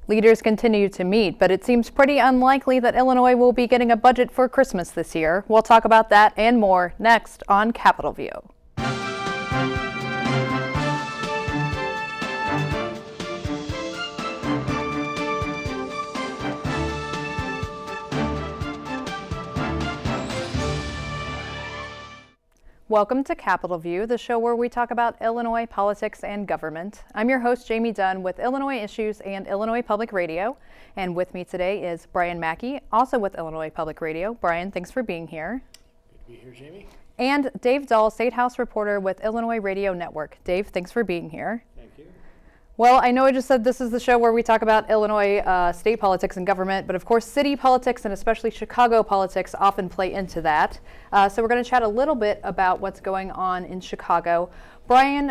Leaders continue to meet, but it seems pretty unlikely that Illinois will be getting a budget for Christmas this year. We'll talk about that and more next on Capitol View. Welcome to Capitol View, the show where we talk about Illinois politics and government. I'm your host, Jamey Dunn, with Illinois Issues and Illinois Public Radio. And with me today is Brian Mackey, also with Illinois Public Radio. Brian, thanks for being here. Good to be here, Jamey. And Dave Dahl, State House reporter with Illinois Radio Network. Dave, thanks for being here. Thank you. Well, I know I just said this is the show where we talk about Illinois state politics and government, but of course city politics and especially Chicago politics often play into that. So we're going to chat a little bit about what's going on in Chicago. Brian,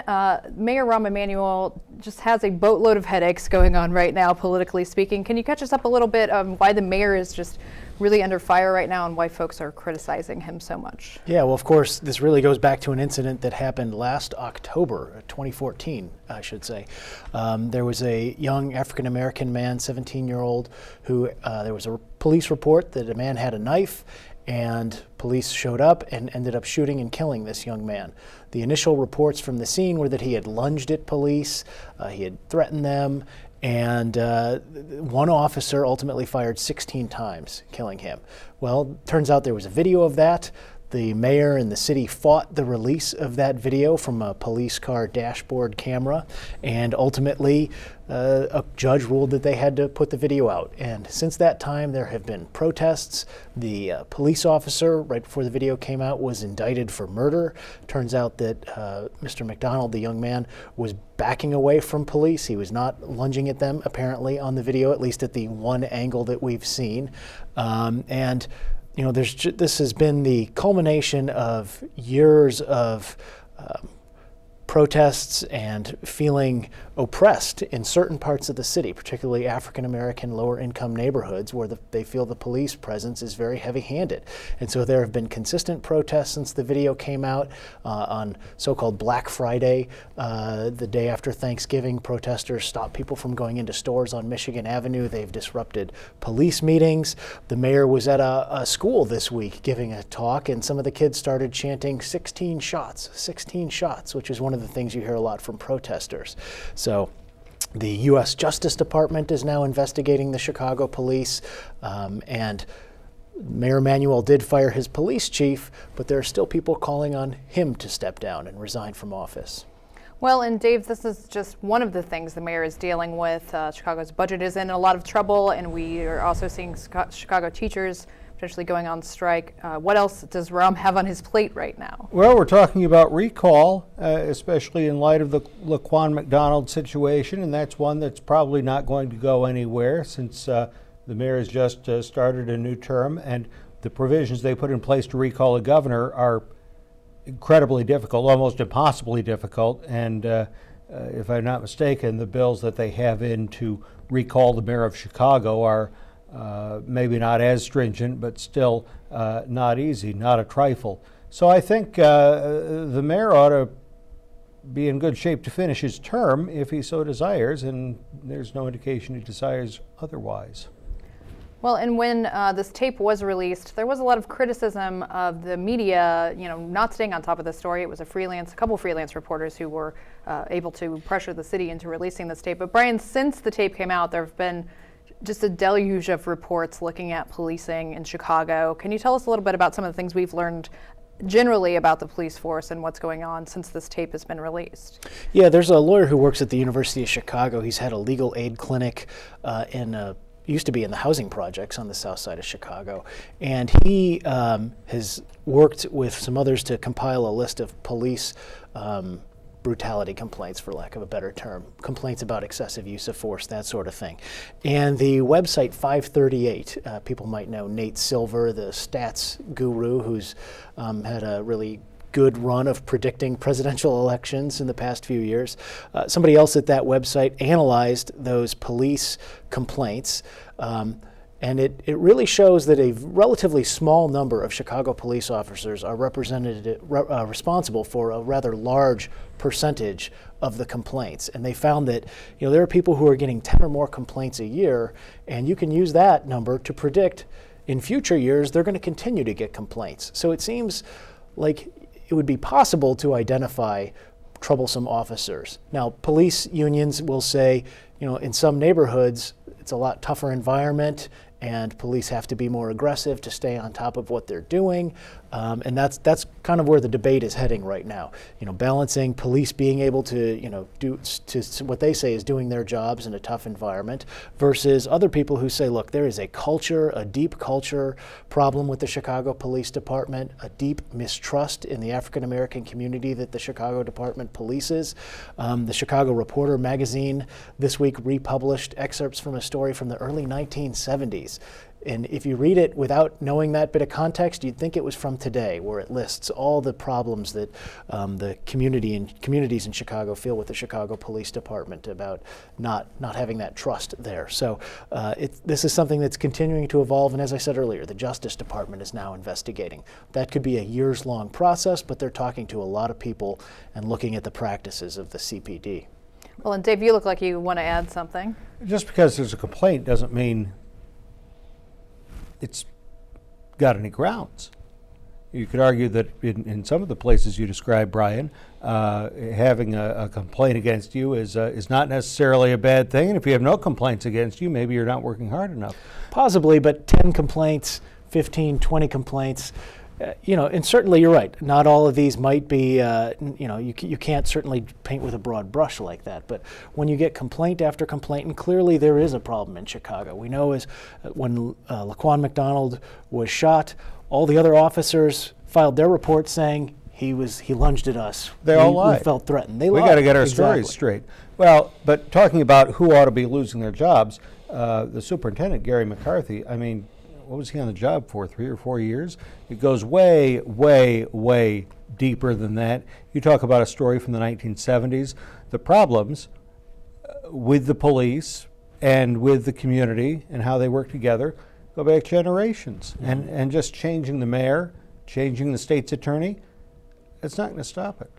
Mayor Rahm Emanuel just has a boatload of headaches going on right now, politically speaking. Can you catch us up a little bit on why the mayor is just really under fire right now and why folks are criticizing him so much? Yeah, well, of course, this really goes back to an incident that happened last October, 2014, I should say. There was a young African-American man, 17-year-old, who there was a police report that a man had a knife, and police showed up and ended up shooting and killing this young man. The initial reports from the scene were that he had lunged at police, he had threatened them, and one officer ultimately fired 16 times, killing him. Well, turns out there was a video of that. The mayor and the city fought the release of that video from a police car dashboard camera, and ultimately a judge ruled that they had to put the video out. And since that time, there have been protests. The police officer, right before the video came out, was indicted for murder. Turns out that Mr. McDonald, the young man, was backing away from police. He was not lunging at them, apparently, on the video, at least at the one angle that we've seen. You know, this has been the culmination of years of protests and feeling oppressed in certain parts of the city, particularly African-American lower-income neighborhoods where they feel the police presence is very heavy-handed. And so there have been consistent protests since the video came out. On so-called Black Friday, the day after Thanksgiving, protesters stopped people from going into stores on Michigan Avenue. They've disrupted police meetings. The mayor was at a school this week giving a talk, and some of the kids started chanting 16 shots, which is one of the things you hear a lot from protesters. So the U.S. Justice Department is now investigating the Chicago police, and Mayor Emanuel did fire his police chief, but there are still people calling on him to step down and resign from office. Well, and Dave, this is just one of the things the mayor is dealing with. Chicago's budget is in a lot of trouble, and we are also seeing Chicago teachers potentially going on strike. What else does Rahm have on his plate right now? Well, we're talking about recall, especially in light of the Laquan McDonald situation, and that's one that's probably not going to go anywhere since the mayor has just started a new term, and the provisions they put in place to recall a governor are incredibly difficult, almost impossibly difficult, and if I'm not mistaken, the bills that they have in to recall the mayor of Chicago are maybe not as stringent, but still not easy, not a trifle. So I think the mayor ought to be in good shape to finish his term if he so desires, and there's no indication he desires otherwise. Well, and when this tape was released, there was a lot of criticism of the media, not staying on top of the story. It was a couple freelance reporters who were able to pressure the city into releasing this tape. But Brian, since the tape came out, there have been just a deluge of reports looking at policing in Chicago. Can you tell us a little bit about some of the things we've learned generally about the police force and what's going on since this tape has been released? Yeah, there's a lawyer who works at the University of Chicago. He's had a legal aid clinic used to be in the housing projects on the south side of Chicago. And he has worked with some others to compile a list of police brutality complaints, for lack of a better term, complaints about excessive use of force, that sort of thing. And the website 538, people might know Nate Silver, the stats guru, who's had a really good run of predicting presidential elections in the past few years. Somebody else at that website analyzed those police complaints And it really shows that a relatively small number of Chicago police officers are responsible for a rather large percentage of the complaints. And they found that there are people who are getting 10 or more complaints a year, and you can use that number to predict in future years they're going to continue to get complaints. So it seems like it would be possible to identify troublesome officers. Now, police unions will say, in some neighborhoods, it's a lot tougher environment, and police have to be more aggressive to stay on top of what they're doing, and that's kind of where the debate is heading right now. Balancing police being able to do what they say is doing their jobs in a tough environment, versus other people who say, look, there is a deep culture problem with the Chicago Police Department, a deep mistrust in the African American community that the Chicago Department polices. The Chicago Reporter magazine this week republished excerpts from a story from the early 1970s. And if you read it without knowing that bit of context, you'd think it was from today, where it lists all the problems that the communities in Chicago feel with the Chicago Police Department about not having that trust there. So this is something that's continuing to evolve, and as I said earlier, the Justice Department is now investigating. That could be a years-long process, but they're talking to a lot of people and looking at the practices of the CPD. Well, and Dave, you look like you want to add something. Just because there's a complaint doesn't mean it's got any grounds. You could argue that in some of the places you described, Brian, having a complaint against you is not necessarily a bad thing. And if you have no complaints against you, maybe you're not working hard enough. Possibly, but 10 complaints, 15, 20 complaints, and certainly you're right. Not all of these might be, you can't certainly paint with a broad brush like that. But when you get complaint after complaint, and clearly there is a problem in Chicago. We know when Laquan McDonald was shot, all the other officers filed their reports saying he lunged at us. They all lied. We felt threatened. We got to get our stories straight. Well, but talking about who ought to be losing their jobs, the superintendent, Gary McCarthy, what was he on the job for, 3 or 4 years? It goes way, way, way deeper than that. You talk about a story from the 1970s. The problems with the police and with the community and how they work together go back generations. Mm-hmm. And just changing the mayor, changing the state's attorney, it's not going to stop it.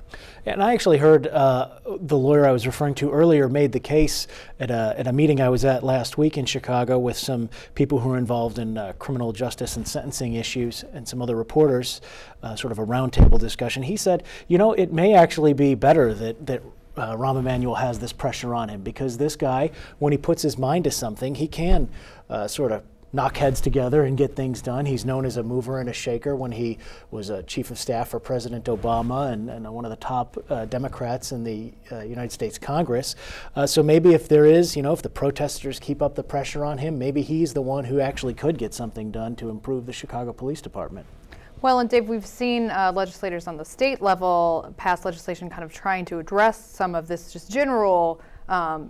And I actually heard the lawyer I was referring to earlier made the case at a meeting I was at last week in Chicago with some people who are involved in criminal justice and sentencing issues and some other reporters, sort of a roundtable discussion. He said, it may actually be better that Rahm Emanuel has this pressure on him, because this guy, when he puts his mind to something, he can sort of knock heads together and get things done. He's known as a mover and a shaker when he was a chief of staff for President Obama and one of the top Democrats in the United States Congress. So maybe if there is, if the protesters keep up the pressure on him, maybe he's the one who actually could get something done to improve the Chicago Police Department. Well, and Dave, we've seen legislators on the state level pass legislation kind of trying to address some of this just general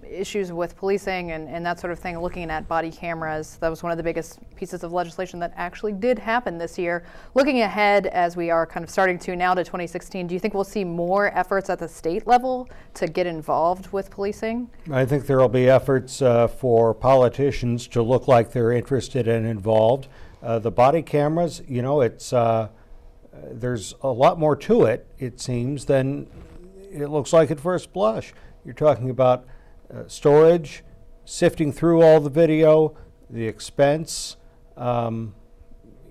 issues with policing and that sort of thing, looking at body cameras. That was one of the biggest pieces of legislation that actually did happen this year. Looking ahead, as we are kind of starting to now to 2016, do you think we'll see more efforts at the state level to get involved with policing? I think there will be efforts for politicians to look like they're interested and involved. The body cameras, it's there's a lot more to it, it seems, than it looks like at first blush. You're talking about storage, sifting through all the video, the expense. Time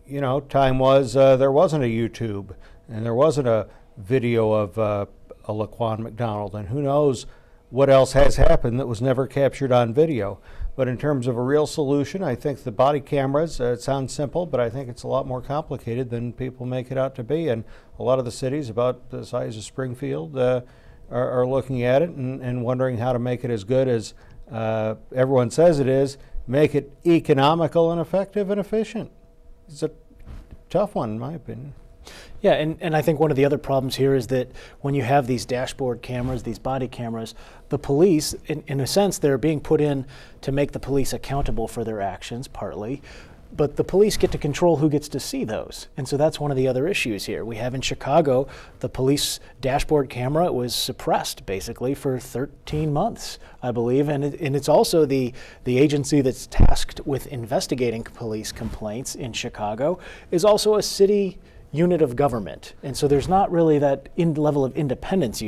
was there wasn't a YouTube, and there wasn't a video of a Laquan McDonald, and who knows what else has happened that was never captured on video. But in terms of a real solution, I think the body cameras, it sounds simple, but I think it's a lot more complicated than people make it out to be. And a lot of the cities about the size of Springfield are looking at it and wondering how to make it as good as everyone says it is, make it economical and effective and efficient. It's a tough one, in my opinion. Yeah, and I think one of the other problems here is that when you have these dashboard cameras, these body cameras, the police, in a sense, they're being put in to make the police accountable for their actions, partly. But the police get to control who gets to see those. And so that's one of the other issues here. We have in Chicago, the police dashboard camera was suppressed basically for 13 months, I believe. And it's also the agency that's tasked with investigating police complaints in Chicago is also a city unit of government. And so there's not really that level of independence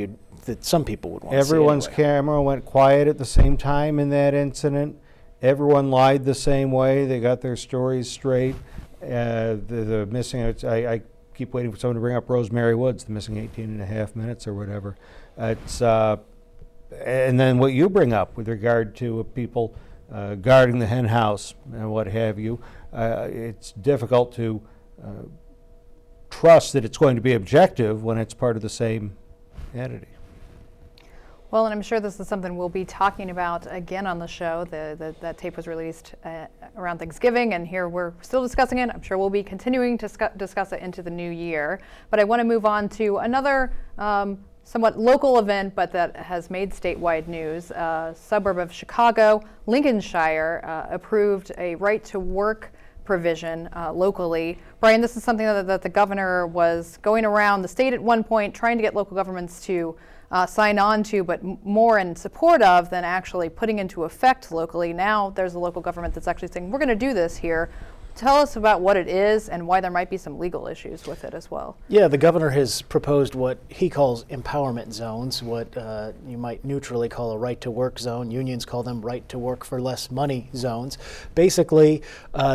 that some people would want to see. Everyone's anyway. camera went quiet at the same time in that incident. Everyone lied the same way. They got their stories straight. The missing, I keep waiting for someone to bring up Rosemary Woods, the missing 18 and a half minutes or whatever. And then what you bring up with regard to people guarding the hen house and what have you, it's difficult to trust that it's going to be objective when it's part of the same entity. Well, and I'm sure this is something we'll be talking about again on the show. That tape was released around Thanksgiving, and here we're still discussing it. I'm sure we'll be continuing to discuss it into the new year. But I want to move on to another somewhat local event, but that has made statewide news. A suburb of Chicago, Lincolnshire, approved a right-to-work provision locally. Brian, this is something that the governor was going around the state at one point trying to get local governments to sign on to, but more in support of than actually putting into effect locally. Now there's a local government that's actually saying, we're going to do this here. Tell us about what it is and why there might be some legal issues with it as well. Yeah, the governor has proposed what he calls empowerment zones, what you might neutrally call a right-to-work zone. Unions call them right-to-work-for-less-money zones. Basically,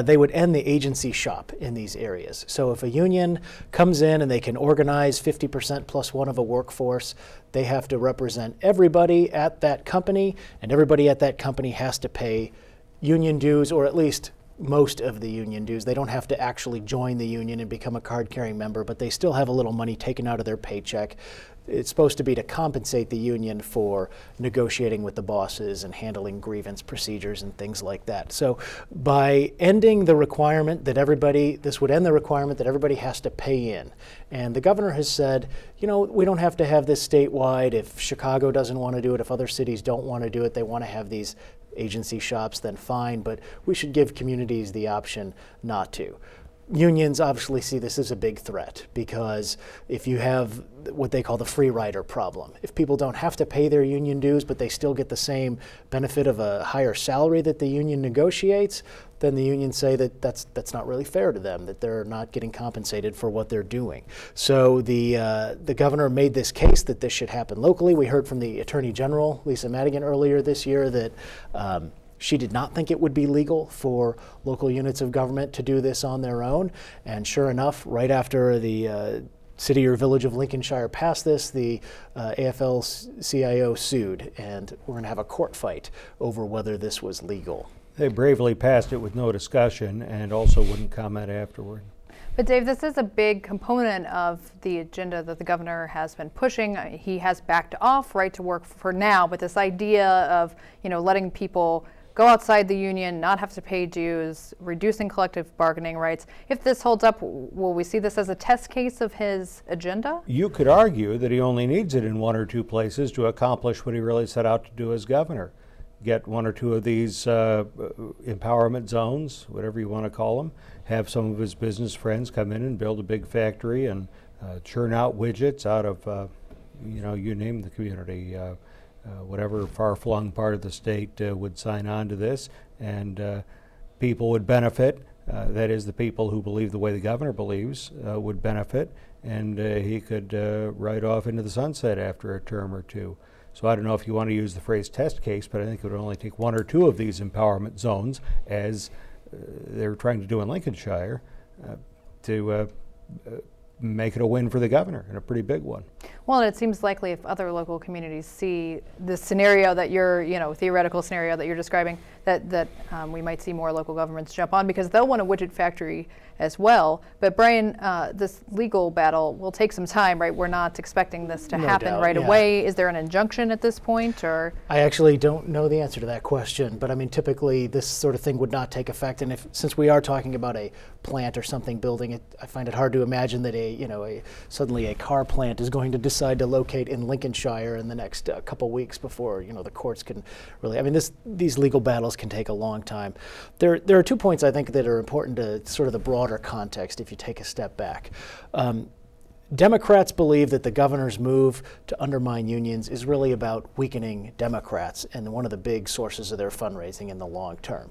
they would end the agency shop in these areas. So if a union comes in and they can organize 50% plus one of a workforce, they have to represent everybody at that company, and everybody at that company has to pay union dues, or at least most of the union dues. They don't have to actually join the union and become a card-carrying member, but they still have a little money taken out of their paycheck. It's supposed to be to compensate the union for negotiating with the bosses and handling grievance procedures and things like that. So by ending the requirement that this would end the requirement that everybody has to pay in. And the governor has said, we don't have to have this statewide. If Chicago doesn't want to do it, if other cities don't want to do it, they want to have these agency shops, then fine, but we should give communities the option not to. Unions obviously see this as a big threat because if you have what they call the free rider problem, if people don't have to pay their union dues but they still get the same benefit of a higher salary that the union negotiates, then the unions say that that's not really fair to them, that they're not getting compensated for what they're doing. So the governor made this case that this should happen locally. We heard from the Attorney General, Lisa Madigan, earlier this year that she did not think it would be legal for local units of government to do this on their own. And sure enough, right after the city or village of Lincolnshire passed this, the AFL-CIO sued, and we're going to have a court fight over whether this was legal. They bravely passed it with no discussion and also wouldn't comment afterward. But Dave, this is a big component of the agenda that the governor has been pushing. He has backed off right to work for now, but this idea of letting people go outside the union, not have to pay dues, reducing collective bargaining rights. If this holds up, will we see this as a test case of his agenda? You could argue that he only needs it in one or two places to accomplish what he really set out to do as governor. Get one or two of these empowerment zones, whatever you want to call them, have some of his business friends come in and build a big factory and churn out widgets out of, you name the community. Whatever far-flung part of the state would sign on to this, and people would benefit. That is, the people who believe the way the governor believes would benefit, and he could ride off into the sunset after a term or two. So I don't know if you want to use the phrase test case, but I think it would only take one or two of these empowerment zones, as they're trying to do in Lincolnshire, to make it a win for the governor, and a pretty big one. Well, and it seems likely if other local communities see this scenario that you're, theoretical scenario that you're describing, that we might see more local governments jump on because they'll want a widget factory as well. But Brian, this legal battle will take some time, right? We're not expecting this to happen right away. Is there an injunction at this point, or? I actually don't know the answer to that question, but I mean, typically this sort of thing would not take effect. And since we are talking about a plant or something building it, I find it hard to imagine that suddenly a car plant is going to decide decide to locate in Lincolnshire in the next couple weeks before the courts can really. I mean, these legal battles can take a long time. There are 2 points I think that are important to sort of the broader context if you take a step back. Democrats believe that the governor's move to undermine unions is really about weakening Democrats and one of the big sources of their fundraising in the long term.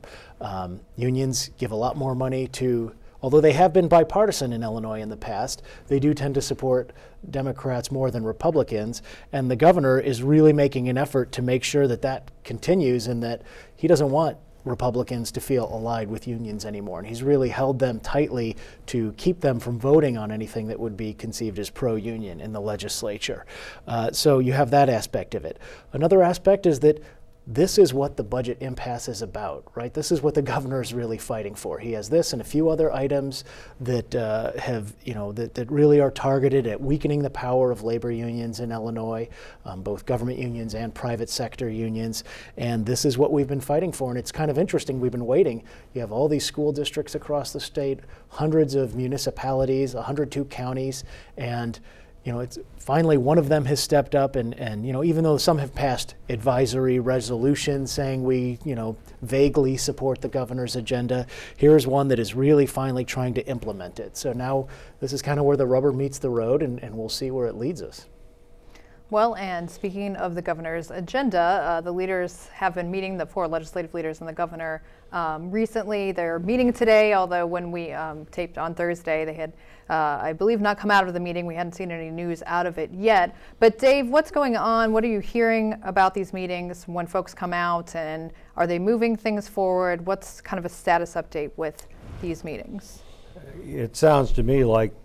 Unions give a lot more money to, although they have been bipartisan in Illinois in the past, they do tend to support Democrats more than Republicans, and the governor is really making an effort to make sure that that continues and that he doesn't want Republicans to feel allied with unions anymore. And he's really held them tightly to keep them from voting on anything that would be conceived as pro-union in the legislature. So you have that aspect of it. Another aspect is that this is what the budget impasse is about, right? This is what the governor is really fighting for. He has this and a few other items that that really are targeted at weakening the power of labor unions in Illinois, both government unions and private sector unions. And this is what we've been fighting for. And it's kind of interesting. We've been waiting. You have all these school districts across the state, hundreds of municipalities, 102 counties, and it's finally one of them has stepped up and even though some have passed advisory resolutions saying we, vaguely support the governor's agenda, here's one that is really finally trying to implement it. So now this is kind of where the rubber meets the road and we'll see where it leads us. Well, and speaking of the governor's agenda, the leaders have been meeting, the 4 legislative leaders and the governor recently. They're meeting today, although when we taped on Thursday, they had, I believe, not come out of the meeting. We hadn't seen any news out of it yet. But Dave, what's going on? What are you hearing about these meetings when folks come out, and are they moving things forward? What's kind of a status update with these meetings? It sounds to me like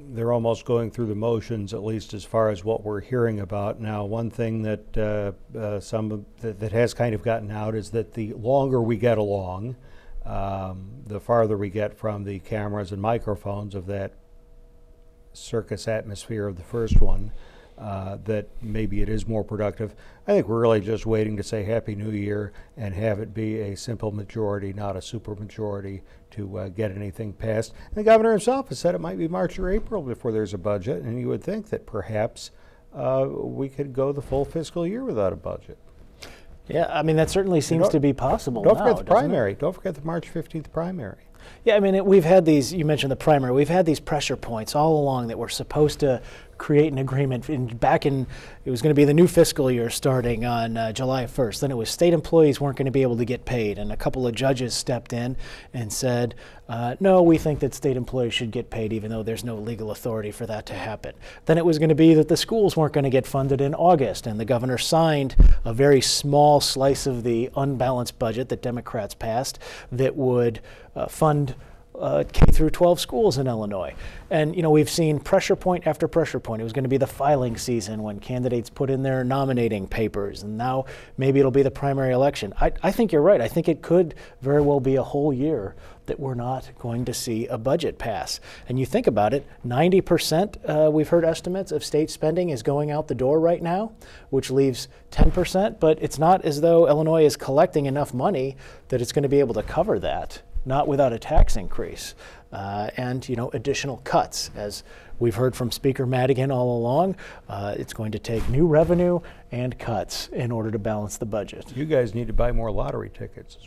they're almost going through the motions, at least as far as what we're hearing about now. One thing that that has kind of gotten out is that the longer we get along, the farther we get from the cameras and microphones of that circus atmosphere of the first one, that maybe it is more productive. I think we're really just waiting to say Happy New Year and have it be a simple majority, not a super majority, to get anything passed. And the governor himself has said it might be March or April before there's a budget, and you would think that perhaps we could go the full fiscal year without a budget. Yeah, I mean, that certainly seems to be possible. Don't forget the primary. Don't forget the March 15th primary. Yeah, I mean, we've had these, you mentioned the primary, we've had these pressure points all along that we're supposed to create an agreement. It was going to be the new fiscal year starting on July 1st. Then it was state employees weren't going to be able to get paid, and a couple of judges stepped in and said, no, we think that state employees should get paid even though there's no legal authority for that to happen. Then it was going to be that the schools weren't going to get funded in August, and the governor signed a very small slice of the unbalanced budget that Democrats passed that would fund K through 12 schools in Illinois. And we've seen pressure point after pressure point. It was going to be the filing season when candidates put in their nominating papers, and now maybe it'll be the primary election. I think you're right. I think it could very well be a whole year that we're not going to see a budget pass. And you think about it, 90%, we've heard estimates of state spending is going out the door right now, which leaves 10%, but it's not as though Illinois is collecting enough money that it's going to be able to cover that. Not without a tax increase and additional cuts. As we've heard from Speaker Madigan all along, it's going to take new revenue and cuts in order to balance the budget. You guys need to buy more lottery tickets.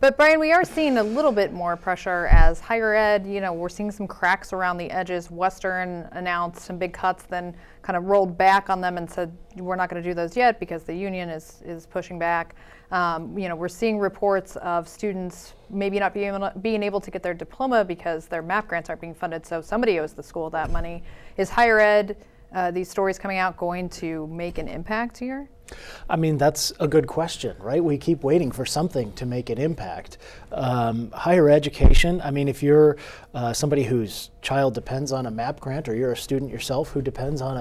But Brian, we are seeing a little bit more pressure as higher ed, we're seeing some cracks around the edges. Western announced some big cuts, then kind of rolled back on them and said, we're not going to do those yet because the union is pushing back. We're seeing reports of students maybe not being able to get their diploma because their MAP grants aren't being funded, so somebody owes the school that money. Is higher ed, these stories coming out, going to make an impact here? I mean, that's a good question, right? We keep waiting for something to make an impact. Higher education, I mean, if you're somebody whose child depends on a MAP grant, or you're a student yourself who depends on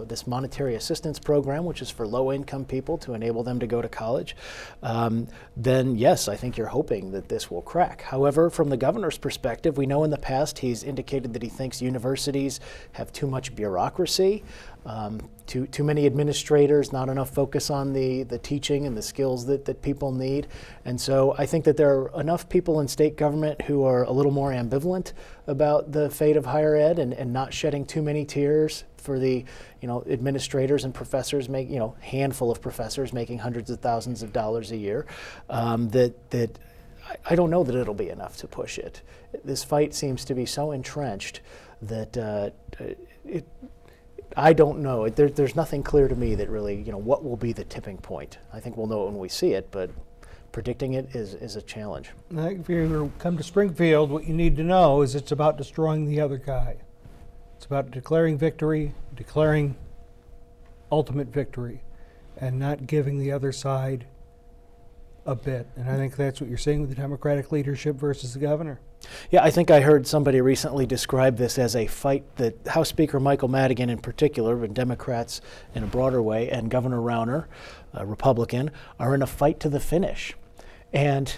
this monetary assistance program, which is for low-income people to enable them to go to college, then yes, I think you're hoping that this will crack. However, from the governor's perspective, we know in the past he's indicated that he thinks universities have too much bureaucracy, too many administrators, not enough focus on the teaching and the skills that people need. And so I think that there are enough people in state government who are a little more ambivalent about the fate of higher ed and not shedding too many tears for the administrators and professors, handful of professors making hundreds of thousands of dollars a year, that I don't know that it'll be enough to push it. This fight seems to be so entrenched that I don't know. There's nothing clear to me that really, what will be the tipping point. I think we'll know it when we see it, but predicting it is a challenge. If you come to Springfield, what you need to know is it's about destroying the other guy. It's about declaring victory, declaring ultimate victory, and not giving the other side a bit. And I think that's what you're seeing with the Democratic leadership versus the governor. Yeah, I think I heard somebody recently describe this as a fight that House Speaker Michael Madigan in particular, but Democrats in a broader way, and Governor Rauner, a Republican, are in a fight to the finish. And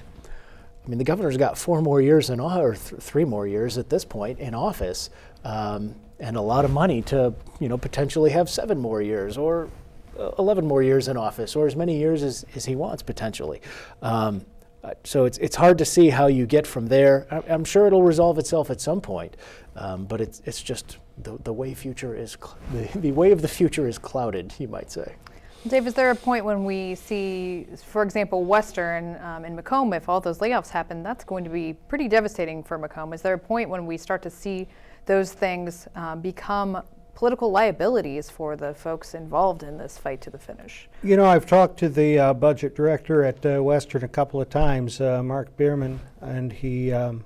I mean, the governor's got 4 more years or 3 more years at this point in office, and a lot of money to, potentially have 7 more years or 11 more years in office, or as many years as he wants potentially. So it's hard to see how you get from there. I'm sure it'll resolve itself at some point, but it's just the way future is the way of the future is clouded, you might say. Dave, is there a point when we see, for example, Western in Macomb, if all those layoffs happen, that's going to be pretty devastating for Macomb. Is there a point when we start to see those things become political liabilities for the folks involved in this fight to the finish? I've talked to the budget director at Western a couple of times, Mark Bierman, and he, is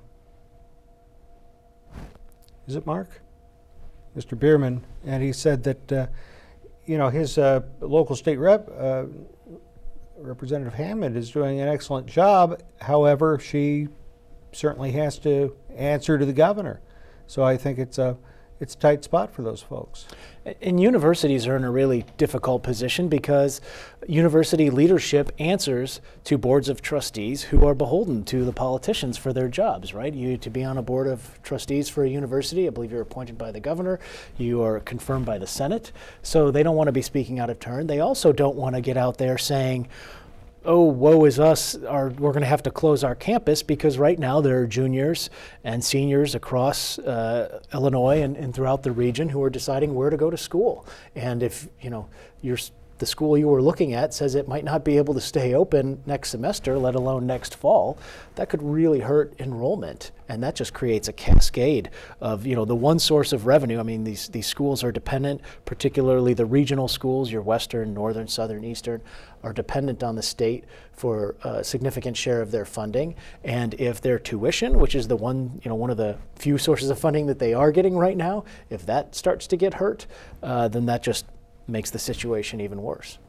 it Mark? Mr. Bierman, and he said that, his local state rep, Representative Hammond, is doing an excellent job. However, she certainly has to answer to the governor. So I think it's a tight spot for those folks. And universities are in a really difficult position because university leadership answers to boards of trustees who are beholden to the politicians for their jobs, right? To be on a board of trustees for a university, I believe you're appointed by the governor, you are confirmed by the Senate, so they don't want to be speaking out of turn. They also don't want to get out there saying, oh, woe is us, we're going to have to close our campus, because right now there are juniors and seniors across Illinois and throughout the region who are deciding where to go to school. And if the school you were looking at says it might not be able to stay open next semester, let alone next fall, that could really hurt enrollment. And that just creates a cascade of, the one source of revenue. I mean, these schools are dependent, particularly the regional schools, your Western, Northern, Southern, Eastern, are dependent on the state for a significant share of their funding. And if their tuition, which is the one of the few sources of funding that they are getting right now, if that starts to get hurt, then that just makes the situation even worse.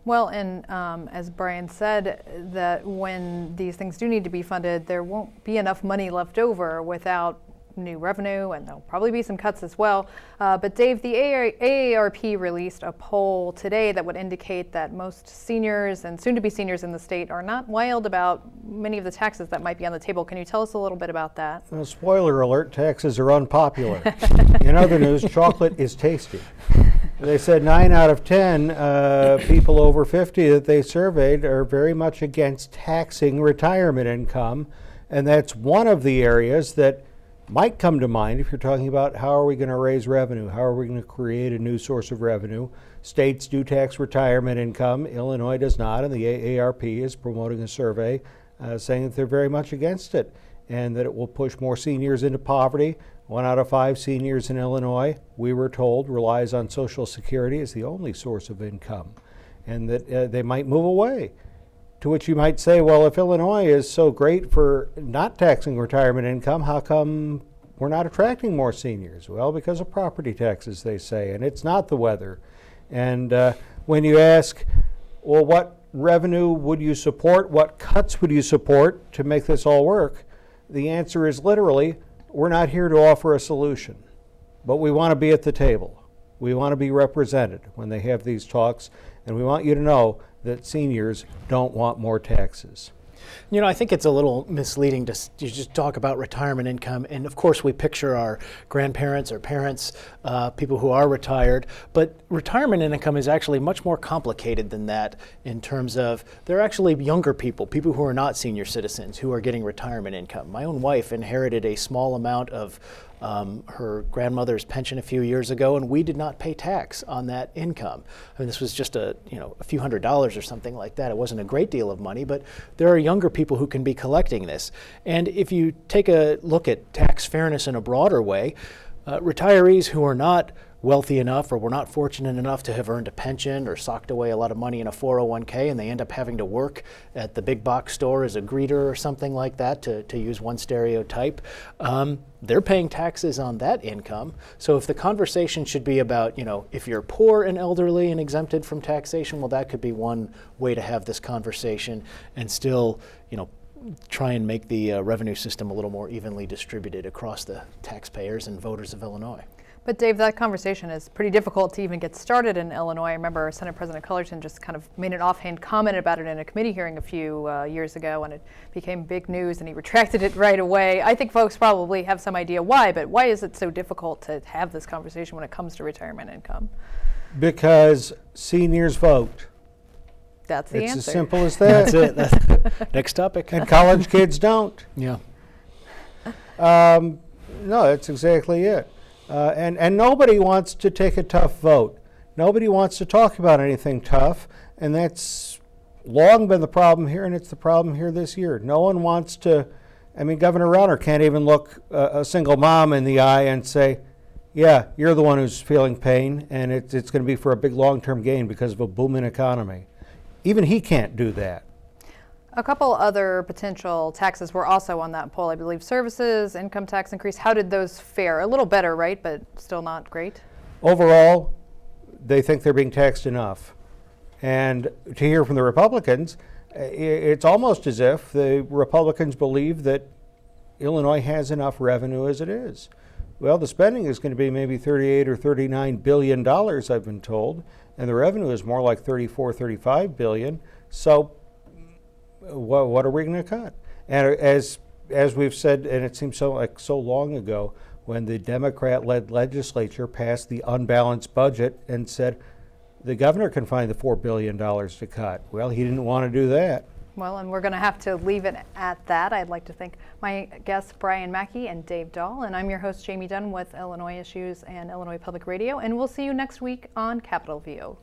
Well, and as Brian said, that when these things do need to be funded, there won't be enough money left over without new revenue, and there'll probably be some cuts as well. But Dave, the AARP released a poll today that would indicate that most seniors and soon-to-be seniors in the state are not wild about many of the taxes that might be on the table. Can you tell us a little bit about that? Well, spoiler alert, taxes are unpopular. In other news, chocolate is tasty. They said 9 out of 10 people over 50 that they surveyed are very much against taxing retirement income, and that's one of the areas that might come to mind if you're talking about how are we going to raise revenue, how are we going to create a new source of revenue. States do tax retirement income, Illinois does not, and the AARP is promoting a survey saying that they're very much against it and that it will push more seniors into poverty. 1 out of 5 seniors in Illinois, we were told, relies on Social Security as the only source of income, and that they might move away. To which you might say, well, if Illinois is so great for not taxing retirement income, how come we're not attracting more seniors? Well, because of property taxes, they say, and it's not the weather. And when you ask, well, what revenue would you support? What cuts would you support to make this all work? The answer is literally, we're not here to offer a solution, but we want to be at the table. We want to be represented when they have these talks, and we want you to know that seniors don't want more taxes. You know, I think it's a little misleading to just talk about retirement income. And of course, we picture our grandparents or parents, people who are retired. But retirement income is actually much more complicated than that in terms of there are actually younger people, people who are not senior citizens, who are getting retirement income. My own wife inherited a small amount of her grandmother's pension a few years ago, and we did not pay tax on that income. I mean, this was just a few $100s or something like that. It wasn't a great deal of money, but there are younger people who can be collecting this. And if you take a look at tax fairness in a broader way, retirees who are not wealthy enough or were not fortunate enough to have earned a pension or socked away a lot of money in a 401k, and they end up having to work at the big box store as a greeter or something like that, to use one stereotype, they're paying taxes on that income. So if the conversation should be about, if you're poor and elderly and exempted from taxation, well, that could be one way to have this conversation and still, try and make the revenue system a little more evenly distributed across the taxpayers and voters of Illinois. But Dave, that conversation is pretty difficult to even get started in Illinois. I remember Senate President Cullerton just kind of made an offhand comment about it in a committee hearing a few years ago, and it became big news, and he retracted it right away. I think folks probably have some idea why, but why is it so difficult to have this conversation when it comes to retirement income? Because seniors vote. That's the answer. It's as simple as that. That's it. Next topic. And college kids don't. Yeah. No, that's exactly it. And nobody wants to take a tough vote. Nobody wants to talk about anything tough, and that's long been the problem here, and it's the problem here this year. No one wants to. Governor Rauner can't even look a single mom in the eye and say, yeah, you're the one who's feeling pain, and it's going to be for a big long-term gain because of a booming economy. Even he can't do that. A couple other potential taxes were also on that poll, I believe. Services, income tax increase. How did those fare? A little better, right? But still not great? Overall, they think they're being taxed enough. And to hear from the Republicans, it's almost as if the Republicans believe that Illinois has enough revenue as it is. Well, the spending is going to be maybe $38 or $39 billion, I've been told, and the revenue is more like $34, $35 billion. So what are we going to cut? And as we've said, and it seems so long ago, when the Democrat-led legislature passed the unbalanced budget and said the governor can find the $4 billion to cut. Well, he didn't want to do that. Well, and we're going to have to leave it at that. I'd like to thank my guests, Brian Mackey and Dave Dahl, and I'm your host, Jamey Dunn, with Illinois Issues and Illinois Public Radio, and we'll see you next week on Capitol View.